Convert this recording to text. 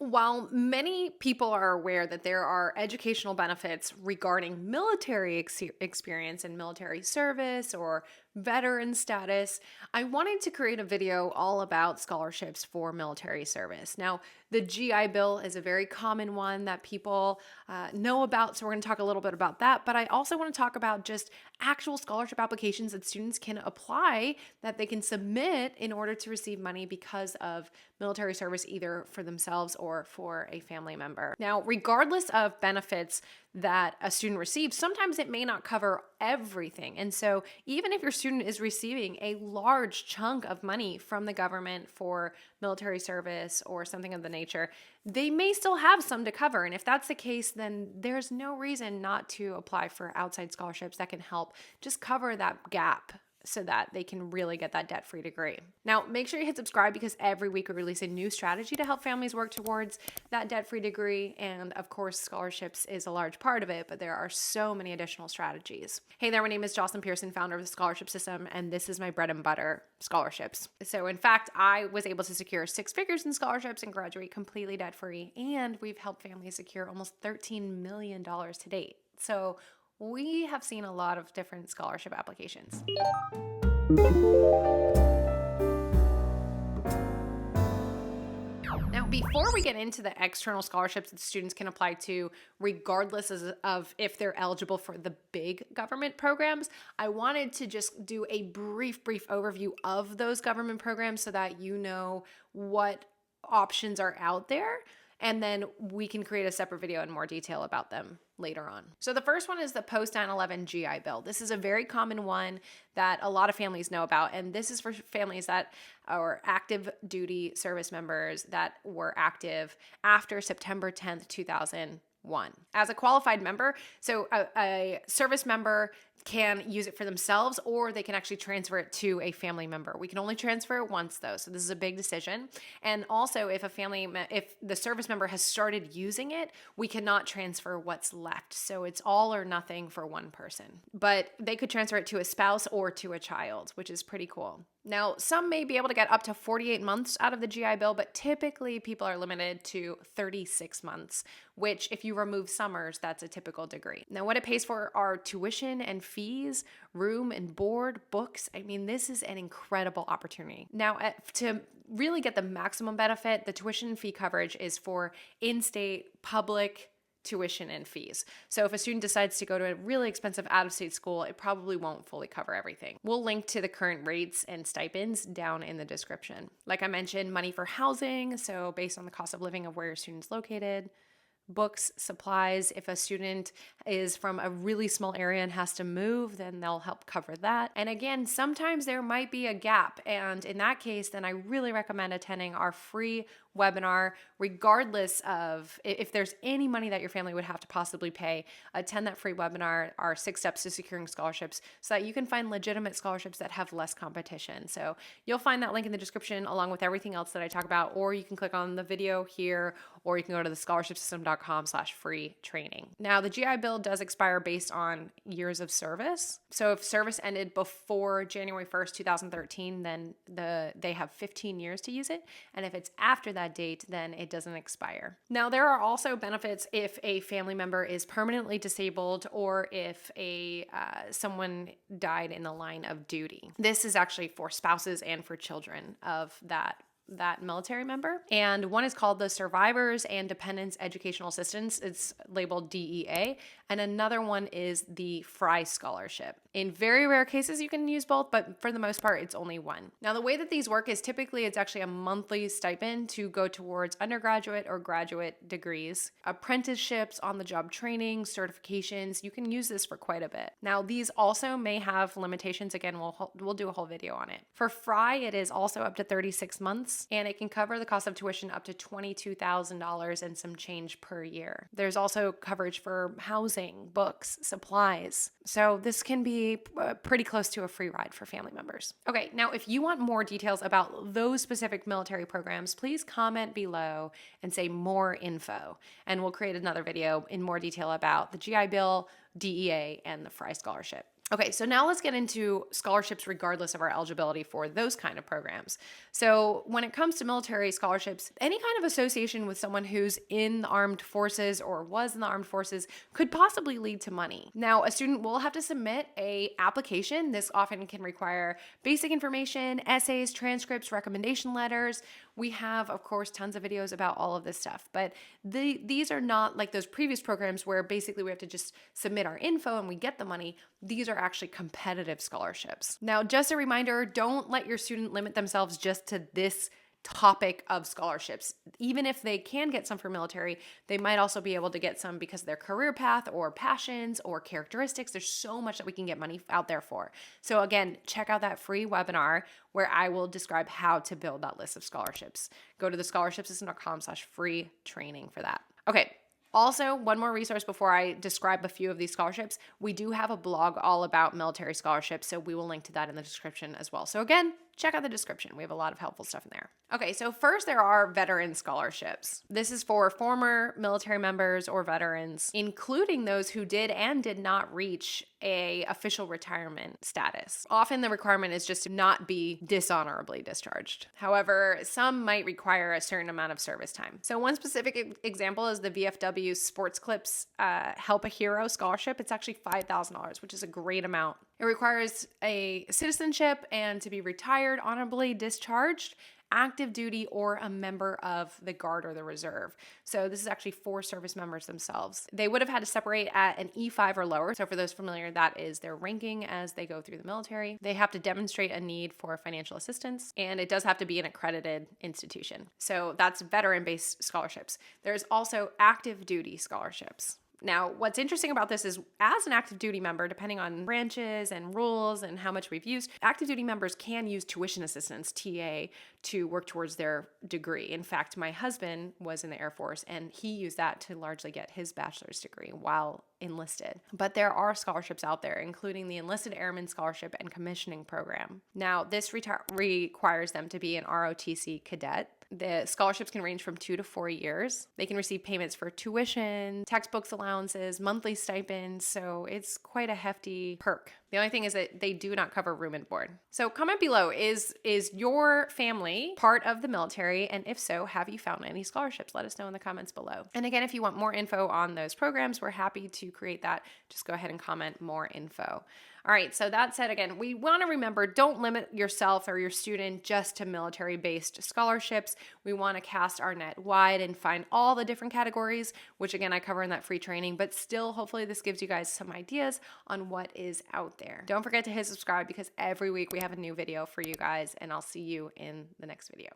While many people are aware that there are educational benefits regarding military experience and military service or veteran status, I wanted to create a video all about scholarships for military service. Now, the GI Bill is a very common one that people know about, so we're going to talk a little bit about that. But I also want to talk about just actual scholarship applications that students can apply, that they can submit in order to receive money because of military service, either for themselves or for a family member. Now, regardless of benefits that a student receives, sometimes it may not cover everything. And so even if your student is receiving a large chunk of money from the government for military service or something of the nature, they may still have some to cover. And if that's the case, then there's no reason not to apply for outside scholarships that can help just cover that gap so that they can really get that debt-free degree. Now, make sure you hit subscribe because every week we release a new strategy to help families work towards that debt-free degree. And of course, scholarships is a large part of it, but there are so many additional strategies. Hey there, my name is Jocelyn Pearson, founder of the Scholarship System, and this is my bread and butter, scholarships. So in fact, I was able to secure 6 figures in scholarships and graduate completely debt-free, and we've helped families secure almost $13 million to date. So we have seen a lot of different scholarship applications. Now, before we get into the external scholarships that students can apply to, regardless of if they're eligible for the big government programs, I wanted to just do a brief overview of those government programs so that you know what options are out there. And then we can create a separate video in more detail about them later on. So the first one is the post 9/11 GI Bill. This is a very common one that a lot of families know about. And this is for families that are active duty service members that were active after September 10th, 2001. As a qualified member, so a service member can use it for themselves, or they can actually transfer it to a family member. We can only transfer it once though, so this is a big decision. And also, if the service member has started using it, we cannot transfer what's left. So it's all or nothing for one person. But they could transfer it to a spouse or to a child, which is pretty cool. Now, some may be able to get up to 48 months out of the GI Bill, but typically people are limited to 36 months, which if you remove summers, that's a typical degree. Now, what it pays for are tuition and fees, room and board, books. I mean, this is an incredible opportunity. Now, to really get the maximum benefit, the tuition and fee coverage is for in-state public tuition and fees. So if a student decides to go to a really expensive out-of-state school, it probably won't fully cover everything. We'll link to the current rates and stipends down in the description. Like I mentioned, money for housing, so based on the cost of living of where your student's located. Books, supplies. If a student is from a really small area and has to move, then they'll help cover that. And again, sometimes there might be a gap. And in that case, then I really recommend attending our free webinar, regardless of if there's any money that your family would have to possibly pay. Attend that free webinar, our 6 steps to securing scholarships, so that you can find legitimate scholarships that have less competition. So you'll find that link in the description along with everything else that I talk about, or you can click on the video here, or you can go to the scholarshipsystem.com/free training. Now, the GI Bill does expire based on years of service. So if service ended before January 1st, 2013, then they have 15 years to use it. And if it's after that date, then it doesn't expire. Now, there are also benefits if a family member is permanently disabled or if someone died in the line of duty. This is actually for spouses and for children of that military member. And one is called the Survivors and Dependents Educational Assistance. It's labeled DEA. And another one is the Fry Scholarship. In very rare cases, you can use both, but for the most part, it's only one. Now, the way that these work is typically it's actually a monthly stipend to go towards undergraduate or graduate degrees, apprenticeships, on-the-job training, certifications. You can use this for quite a bit. Now, these also may have limitations. Again, we'll do a whole video on it. For Fry, it is also up to 36 months, and it can cover the cost of tuition up to $22,000 and some change per year. There's also coverage for housing, books, supplies. So this can be pretty close to a free ride for family members. Okay, now if you want more details about those specific military programs, please comment below and say more info, and we'll create another video in more detail about the GI Bill, DEA, and the Fry Scholarship. Okay, so now let's get into scholarships regardless of our eligibility for those kind of programs. So, when it comes to military scholarships, any kind of association with someone who's in the armed forces or was in the armed forces could possibly lead to money. Now, a student will have to submit a application. This often can require basic information, essays, transcripts, recommendation letters. We have, of course, tons of videos about all of this stuff, but these are not like those previous programs where basically we have to just submit our info and we get the money. These are actually competitive scholarships. Now, just a reminder, don't let your student limit themselves just to this topic of scholarships. Even if they can get some for military, they might also be able to get some because of their career path or passions or characteristics. There's so much that we can get money out there for. So again, check out that free webinar where I will describe how to build that list of scholarships. Go to thescholarshipsystem.com/free training for that. Okay. Also, one more resource before I describe a few of these scholarships. We do have a blog all about military scholarships, so we will link to that in the description as well. So again, check out the description. We have a lot of helpful stuff in there. Okay, so first there are veteran scholarships. This is for former military members or veterans, including those who did and did not reach a official retirement status. Often the requirement is just to not be dishonorably discharged. However, some might require a certain amount of service time. So one specific example is the VFW Sports Clips Help a Hero Scholarship. It's actually $5,000, which is a great amount. It requires a citizenship and to be retired, honorably discharged, active duty, or a member of the Guard or the Reserve. So this is actually for service members themselves. They would have had to separate at an E5 or lower. So for those familiar, that is their ranking as they go through the military. They have to demonstrate a need for financial assistance, and it does have to be an accredited institution. So that's veteran-based scholarships. There's also active duty scholarships. Now, what's interesting about this is as an active duty member, depending on branches and rules and how much we've used, active duty members can use tuition assistance, TA, to work towards their degree. In fact, my husband was in the Air Force and he used that to largely get his bachelor's degree while enlisted. But there are scholarships out there, including the Enlisted Airman Scholarship and Commissioning Program. Now, this requires them to be an ROTC cadet. The scholarships can range from 2 to 4 years. They can receive payments for tuition, textbooks allowances, monthly stipends, so it's quite a hefty perk. The only thing is that they do not cover room and board. So comment below, is your family part of the military? And if so, have you found any scholarships? Let us know in the comments below. And again, if you want more info on those programs, we're happy to create that. Just go ahead and comment more info. All right, so that said, again, we want to remember, don't limit yourself or your student just to military-based scholarships. We want to cast our net wide and find all the different categories, which again, I cover in that free training, but still, hopefully this gives you guys some ideas on what is out there. Don't forget to hit subscribe because every week we have a new video for you guys, and I'll see you in the next video.